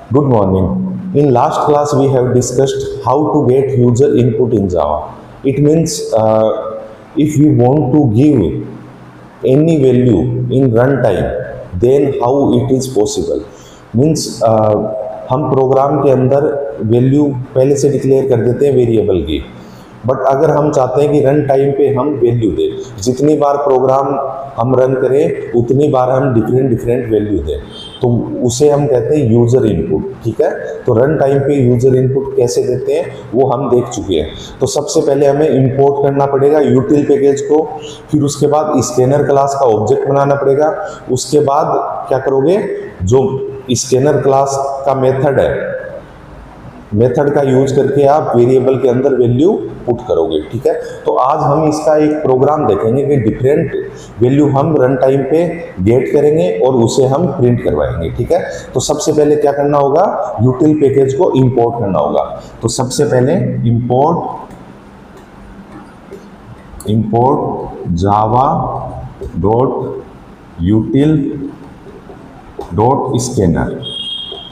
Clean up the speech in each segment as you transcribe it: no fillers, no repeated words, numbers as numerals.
Good morning. In last class, we have discussed how to get user input in Java. It means if we want to give any value in runtime, then how it is possible. Means हम programme के अंदर value पहले से declare कर देते हैं variable की, but अगर हम चाहते हैं कि रन टाइम पे हम वैल्यू दें, जितनी बार प्रोग्राम हम रन करें उतनी बार हम डिफरेंट वैल्यू दें, तो उसे हम कहते हैं यूज़र इनपुट। ठीक है, तो रन टाइम पे यूज़र इनपुट कैसे देते हैं वो हम देख चुके हैं। तो सबसे पहले हमें इंपोर्ट करना पड़ेगा यूटिल पैकेज को, फिर उसके बाद स्कैनर क्लास का ऑब्जेक्ट बनाना पड़ेगा। उसके बाद क्या करोगे, जो स्कैनर क्लास का मेथड है, मेथड का यूज करके आप वेरिएबल के अंदर वैल्यू पुट करोगे। ठीक है, तो आज हम इसका एक प्रोग्राम देखेंगे कि डिफरेंट वैल्यू हम रन टाइम पे गेट करेंगे और उसे हम प्रिंट करवाएंगे। ठीक है, तो सबसे पहले क्या करना होगा, यूटिल पैकेज को इंपोर्ट करना होगा। तो सबसे पहले import Java dot यूटिल dot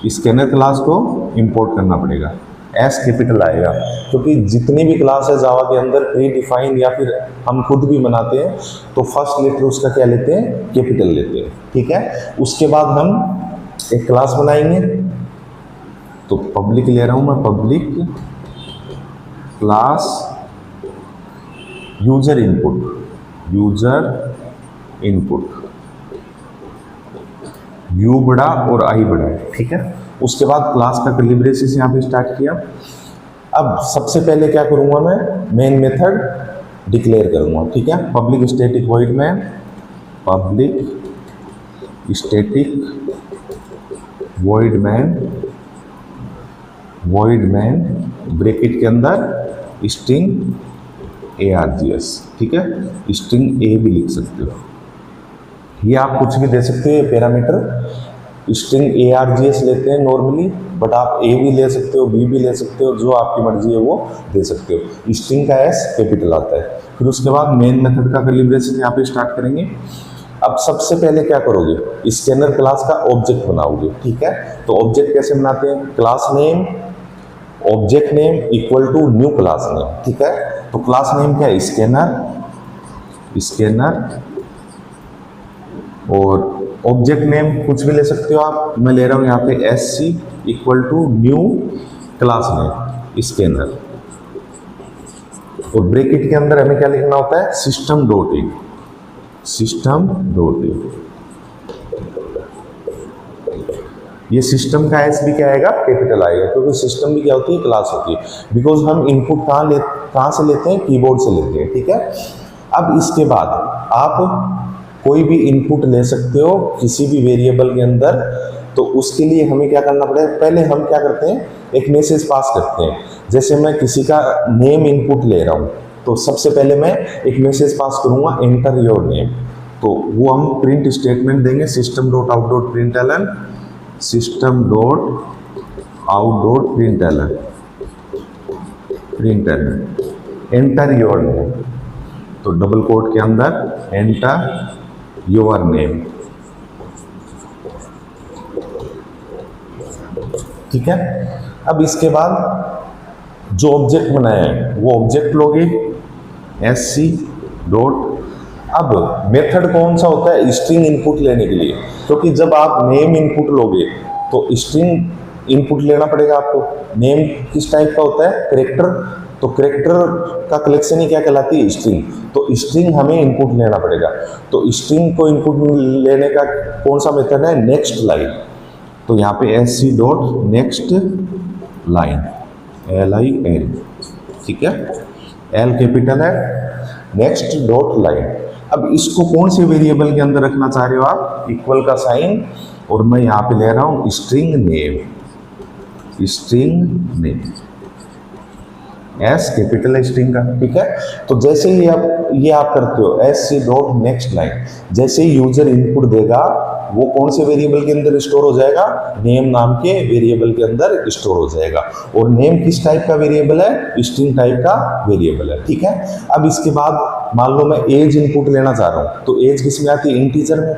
scanner class को इंपोर्ट करना पड़ेगा। एस कैपिटल आएगा, क्योंकि जितनी भी क्लास है जावा के अंदर प्री डिफाइन या फिर हम खुद भी बनाते हैं तो फर्स्ट लेटर उसका क्या लेते हैं, कैपिटल लेते हैं। ठीक है, उसके बाद हम एक क्लास बनाएंगे, तो पब्लिक ले रहा हूं मैं, public class user input you बड़ा और आई बड़ा है। ठीक है, उसके बाद क्लास का कैलिब्रेशन यहाँ पे स्टार्ट किया। अब सबसे पहले क्या करूँगा, मैं मेन मेथड डिक्लेयर करूँगा। ठीक है, public static void main bracket के अंदर स्ट्रिंग args। ठीक है, स्ट्रिंग ए भी लिख सकते हो, ये आप कुछ भी दे सकते हो। पैरामीटर स्ट्रिंग args लेते हैं नॉर्मली, बट आप ए भी ले सकते हो, बी भी ले सकते हो, जो आपकी मर्जी है वो दे सकते हो। स्ट्रिंग का एस कैपिटल आता है। फिर उसके बाद मेन मेथड का कैलिब्रेशन यहाँ पे स्टार्ट करेंगे। अब सबसे पहले क्या करोगे, स्कैनर क्लास का ऑब्जेक्ट बनाओगे। ठीक है, तो ऑब्जेक्ट कैसे बनाते हैं, class name object name equal to new class name. ठीक है, तो क्लास नेम क्या है, स्कैनर और ऑब्जेक्ट नेम कुछ भी ले सकते हो आप, मैं ले रहा हूं यहाँ पे SC equal to new class name scanner, और ब्रैकेट के अंदर हमें क्या लिखना होता है, सिस्टम डॉट इन। ये सिस्टम का एस भी क्या आएगा, कैपिटल आएगा, क्योंकि सिस्टम भी क्या होती है, क्लास होती है। बिकॉज हम इनपुट कहाँ से लेते हैं, कीबोर्ड से लेते हैं। ठीक है, अब इसके बाद आप कोई भी इनपुट ले सकते हो किसी भी वेरिएबल के अंदर, तो उसके लिए हमें क्या करना पड़ेगा, पहले हम क्या करते हैं, एक मैसेज पास करते हैं। जैसे मैं किसी का नेम इनपुट ले रहा हूँ, तो सबसे पहले मैं एक मैसेज पास करूँगा, एंटर योर नेम, तो वो हम प्रिंट स्टेटमेंट देंगे, system dot out dot println enter your name, तो डबल कोट के अंदर एंटर योर नेम। ठीक है, अब इसके बाद जो ऑब्जेक्ट बनाया है वो ऑब्जेक्ट लोगे, SC डॉट। अब मेथड कौन सा होता है, स्ट्रिंग इनपुट लेने के लिए, क्योंकि जब आप नेम इनपुट लोगे तो स्ट्रिंग इनपुट लेना पड़ेगा आपको। नेम किस टाइप का होता है, कैरेक्टर, तो कैरेक्टर का कलेक्शन ही क्या कहलाती है, स्ट्रिंग। तो स्ट्रिंग हमें इनपुट लेना पड़ेगा, तो स्ट्रिंग को इनपुट लेने का कौन सा मेथड है, नेक्स्ट लाइन। तो यहाँ पे SC dot next line, LIN। ठीक है, L कैपिटल है, नेक्स्ट डॉट लाइन। अब इसको कौन से वेरिएबल के अंदर रखना चाह रहे हो आप, इक्वल का साइन, और मैं यहाँ पे ले रहा हूँ स्ट्रिंग नेम, एस कैपिटल है स्ट्रिंग का। ठीक है, तो जैसे ही आप करते हो SC डॉट नेक्स्ट लाइन, जैसे ही यूजर इनपुट देगा वो कौन से वेरिएबल के अंदर स्टोर हो जाएगा, नेम नाम के वेरिएबल के अंदर स्टोर हो जाएगा। और नेम किस टाइप का वेरिएबल है, स्ट्रिंग टाइप का वेरिएबल है। ठीक है, अब इसके बाद मान लो मैं एज इनपुट लेना चाह रहा हूँ, तो एज किस में आती है, इंटीजर में।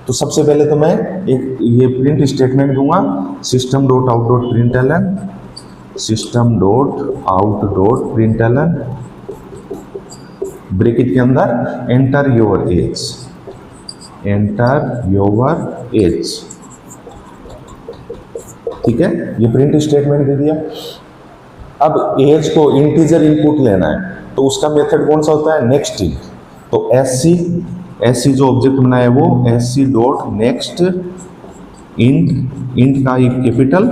तो सबसे पहले तो मैं एक ये प्रिंट स्टेटमेंट दूंगा, system dot out dot println, system dot out dot println, bracket के अंदर enter your age, enter your as. ठीक है, ये प्रिंट स्टेटमेंट दे दिया। अब एज को इंटीजर इनपुट लेना है, तो उसका मेथड कौन सा होता है, नेक्स्ट इंट। तो एससी जो ऑब्जेक्ट बनाया है वो SC dot next int, int का एक कैपिटल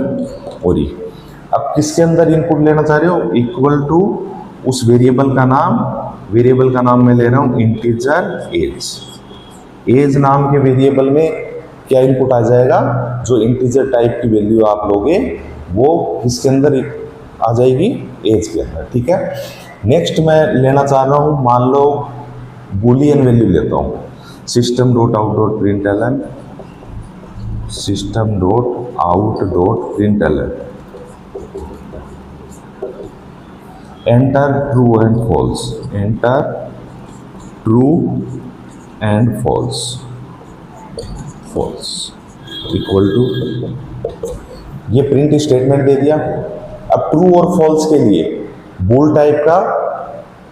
और ये। अब किसके अंदर इनपुट लेना चाह रहे हो, इक्वल टू उस वेरिएबल का नाम, वेरिएबल का नाम मैं ले रहा हूं इंटीजर एज। एज नाम के वेरिएबल में क्या इनपुट आ जाएगा, जो इंटीजर टाइप की वैल्यू आप लोगे वो किसके अंदर आ जाएगी, एज के अंदर। ठीक है, नेक्स्ट मैं लेना चाह रहा हूं, मान लो बूलियन वैल्यू लेता हूं, system dot out dot println, system dot out dot println, enter true and false, enter true and false, false equal to, ये प्रिंट स्टेटमेंट दे दिया। अब ट्रू और फॉल्स के लिए बूल टाइप का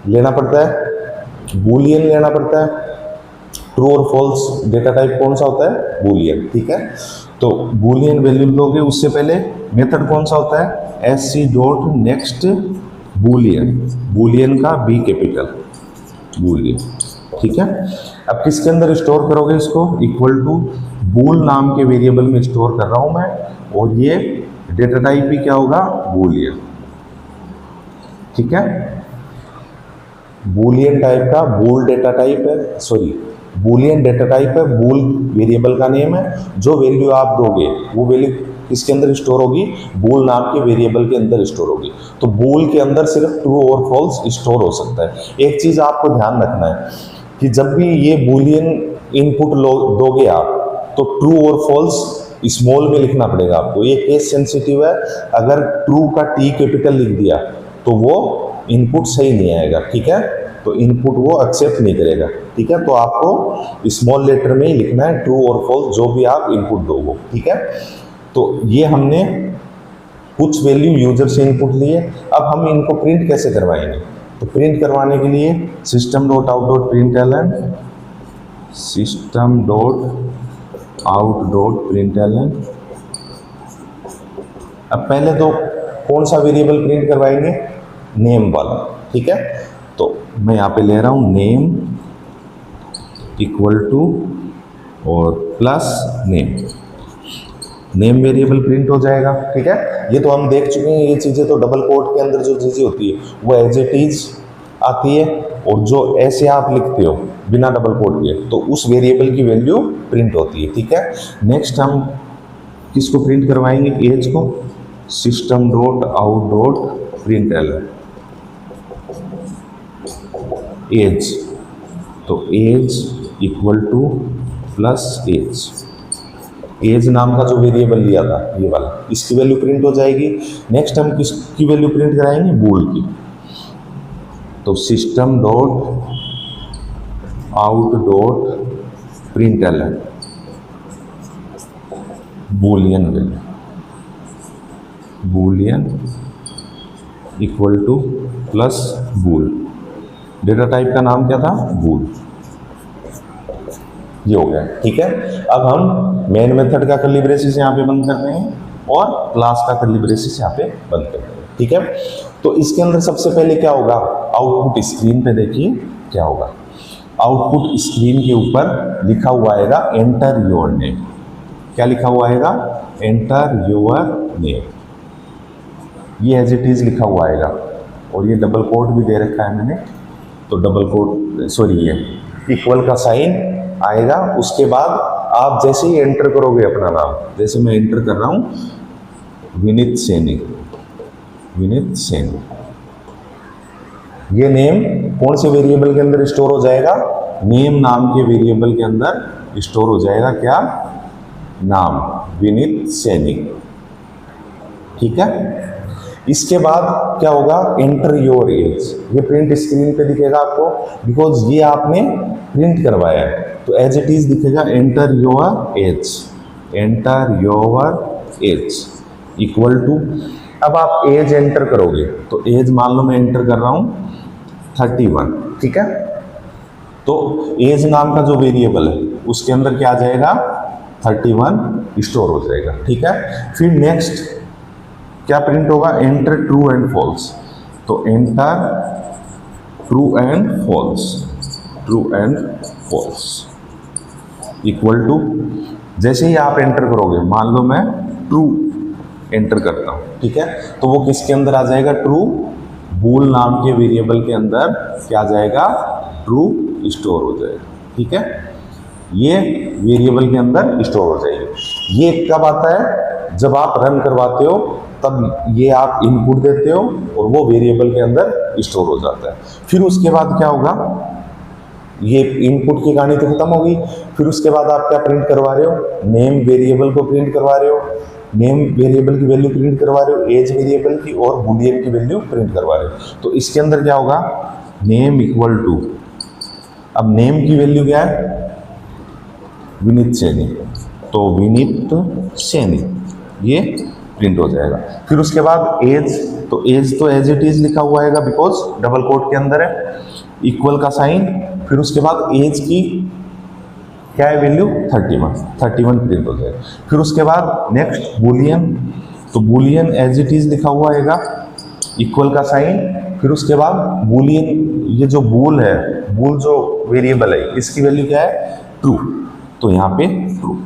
लेना पड़ता है, बूलियन लेना पड़ता है। ट्रू और फॉल्स डेटा टाइप कौन सा होता है, बूलियन। ठीक है, तो बूलियन वैल्यू लोगे, उससे पहले मेथड कौन सा होता है, S C dot next boolean, boolean का बी कैपिटल, बूलियन। ठीक है, अब किसके अंदर स्टोर करोगे इसको, इक्वल टू बूल नाम के वेरिएबल में स्टोर कर रहा हूं मैं, और ये डेटा टाइप भी क्या होगा, बूलियन। ठीक है, बूलियन टाइप का बूल डेटा टाइप है, सॉरी बूलियन डेटा टाइप है, बूल वेरिएबल का नेम है। जो वैल्यू आप दोगे वो वैल्यू किसके अंदर स्टोर होगी, बूल नाम के वेरिएबल के अंदर स्टोर होगी। तो बूल के अंदर सिर्फ ट्रू और फॉल्स स्टोर हो सकता है। एक चीज आपको ध्यान रखना है कि जब भी ये बूलियन इनपुट दोगे आप, तो ट्रू और फॉल्स स्मॉल में लिखना पड़ेगा आपको। ये केस सेंसिटिव है, अगर ट्रू का टी कैपिटल लिख दिया तो वो इनपुट सही नहीं आएगा। ठीक है, तो इनपुट वो एक्सेप्ट नहीं करेगा। ठीक है, तो आपको स्मॉल लेटर में ही लिखना है ट्रू और फॉल्स, जो भी आप इनपुट दोगे। ठीक है, तो ये हमने कुछ वैल्यू यूजर से इनपुट लिए। अब हम इनको प्रिंट कैसे करवाएंगे, तो प्रिंट करवाने के लिए system dot out dot println, system dot out dot println. अब पहले तो कौन सा वेरिएबल प्रिंट करवाएंगे, नेम वाला। ठीक है, तो मैं यहाँ पे ले रहा हूँ नेम इक्वल टू और plus name, name variable print हो जाएगा। ठीक है, ये तो हम देख चुके हैं, ये चीज़ें तो डबल कोट के अंदर जो चीज़ें होती है वो एज इट इज आती है, और जो ऐसे आप लिखते हो बिना डबल कोट के, तो उस वेरिएबल की वैल्यू प्रिंट होती है। ठीक है, नेक्स्ट हम किसको प्रिंट करवाएंगे, एज को, system dot out dot println age, तो age equal to plus age, age नाम का जो वेरिएबल लिया था ये वाला, इसकी वैल्यू प्रिंट हो जाएगी। नेक्स्ट हम किसकी वैल्यू प्रिंट कराएंगे, बूल की, तो system dot out dot println boolean value, boolean equal to plus bool, data type का नाम क्या था, बूल। ये हो गया। ठीक है, अब हम मेन मेथड का कर्ली ब्रेसिस यहाँ पे बंद करते हैं और क्लास का कर्ली ब्रेसिस यहाँ पे बंद करते हैं। ठीक है, तो इसके अंदर सबसे पहले क्या होगा, आउटपुट स्क्रीन पे देखिए क्या होगा। आउटपुट स्क्रीन के ऊपर लिखा हुआ आएगा एंटर योर नेम। क्या लिखा हुआ आएगा, एंटर योर नेम, ये एज इट इज लिखा हुआ आएगा, और ये डबल कोट भी दे रखा है मैंने, तो डबल कोट सॉरी ये इक्वल का साइन आएगा। उसके बाद आप जैसे ही एंटर करोगे अपना नाम, जैसे मैं एंटर कर रहा हूं विनीत सैनी, विनीत सैनी, ये नेम कौन से वेरिएबल के अंदर स्टोर हो जाएगा, नेम नाम के वेरिएबल के अंदर स्टोर हो जाएगा। क्या नाम, विनीत सैनी। ठीक है, इसके बाद क्या होगा, एंटर योर एज, ये प्रिंट स्क्रीन पे दिखेगा आपको, बिकॉज ये आपने प्रिंट करवाया है। तो एज इट इज दिखेगा enter your age, enter your age equal to, अब आप एज एंटर करोगे तो एज मान लो मैं एंटर कर रहा हूं 31, ठीक है। तो एज नाम का जो वेरिएबल है उसके अंदर क्या आ जाएगा 31 स्टोर हो जाएगा, ठीक है। फिर नेक्स्ट क्या प्रिंट होगा, एंटर ट्रू एंड फॉल्स, तो enter true and false, true and false equal to, जैसे ही आप एंटर करोगे, मान लो मैं ट्रू एंटर करता हूं, ठीक है, तो वो किसके अंदर आ जाएगा, ट्रू बूल नाम के वेरिएबल के अंदर क्या आ जाएगा, ट्रू स्टोर हो जाएगा, ठीक है। ये वेरिएबल के अंदर स्टोर हो जाएगी। ये कब आता है, जब आप रन करवाते हो तब ये आप इनपुट देते हो और वो वेरिएबल के अंदर स्टोर हो जाता है। फिर उसके बाद क्या होगा, ये इनपुट की कहानी तो खत्म होगी। फिर उसके बाद आप क्या प्रिंट करवा रहे हो, नेम वेरिएबल को प्रिंट करवा रहे हो, नेम वेरिएबल की वैल्यू प्रिंट करवा रहे हो, एज वेरिएबल की और बूलियन की वैल्यू प्रिंट करवा रहे हो। तो इसके अंदर क्या होगा, नेम इक्वल टू, अब नेम की वैल्यू क्या है, विनीत सैनी, तो विनीत सैनी ये प्रिंट हो जाएगा। फिर उसके बाद एज, तो एज तो एज इट इज लिखा हुआ आएगा बिकॉज डबल कोट के अंदर है, इक्वल का साइन। फिर उसके बाद एज की क्या है वैल्यू 31 प्रिंट हो जाएगा। फिर उसके बाद नेक्स्ट बूलियन, तो बूलियन एज इट इज लिखा हुआ आएगा, इक्वल का साइन। फिर उसके बाद बूलियन, ये जो बूल है, बूल जो वेरिएबल है इसकी वैल्यू क्या है, ट्रू, तो यहाँ पे ट्रू,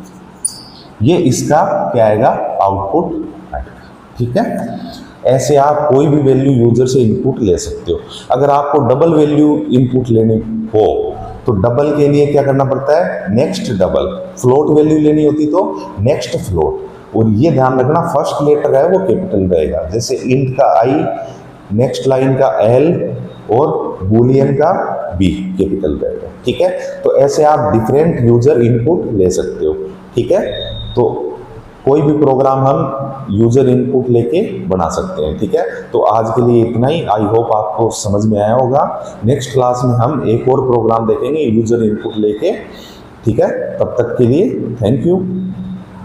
ये इसका क्या आएगा, आउटपुट आएगा, ठीक है। ऐसे आप कोई भी वैल्यू यूजर से इनपुट ले सकते हो। अगर आपको डबल वैल्यू इनपुट लेनी हो तो डबल के लिए क्या करना पड़ता है, नेक्स्ट डबल। फ्लोट वैल्यू लेनी होती तो नेक्स्ट फ्लोट। और ये ध्यान रखना फर्स्ट लेटर है वो कैपिटल रहेगा, जैसे इंट का आई, नेक्स्ट लाइन का एल और बूलियन का बी कैपिटल रहेगा, ठीक है। तो ऐसे आप डिफरेंट यूजर इनपुट ले सकते हो, ठीक है। तो कोई भी प्रोग्राम हम यूजर इनपुट लेके बना सकते हैं, ठीक है। तो आज के लिए इतना ही। आई होप आपको समझ में आया होगा। नेक्स्ट क्लास में हम एक और प्रोग्राम देखेंगे यूजर इनपुट लेके, ठीक है। तब तक के लिए थैंक यू।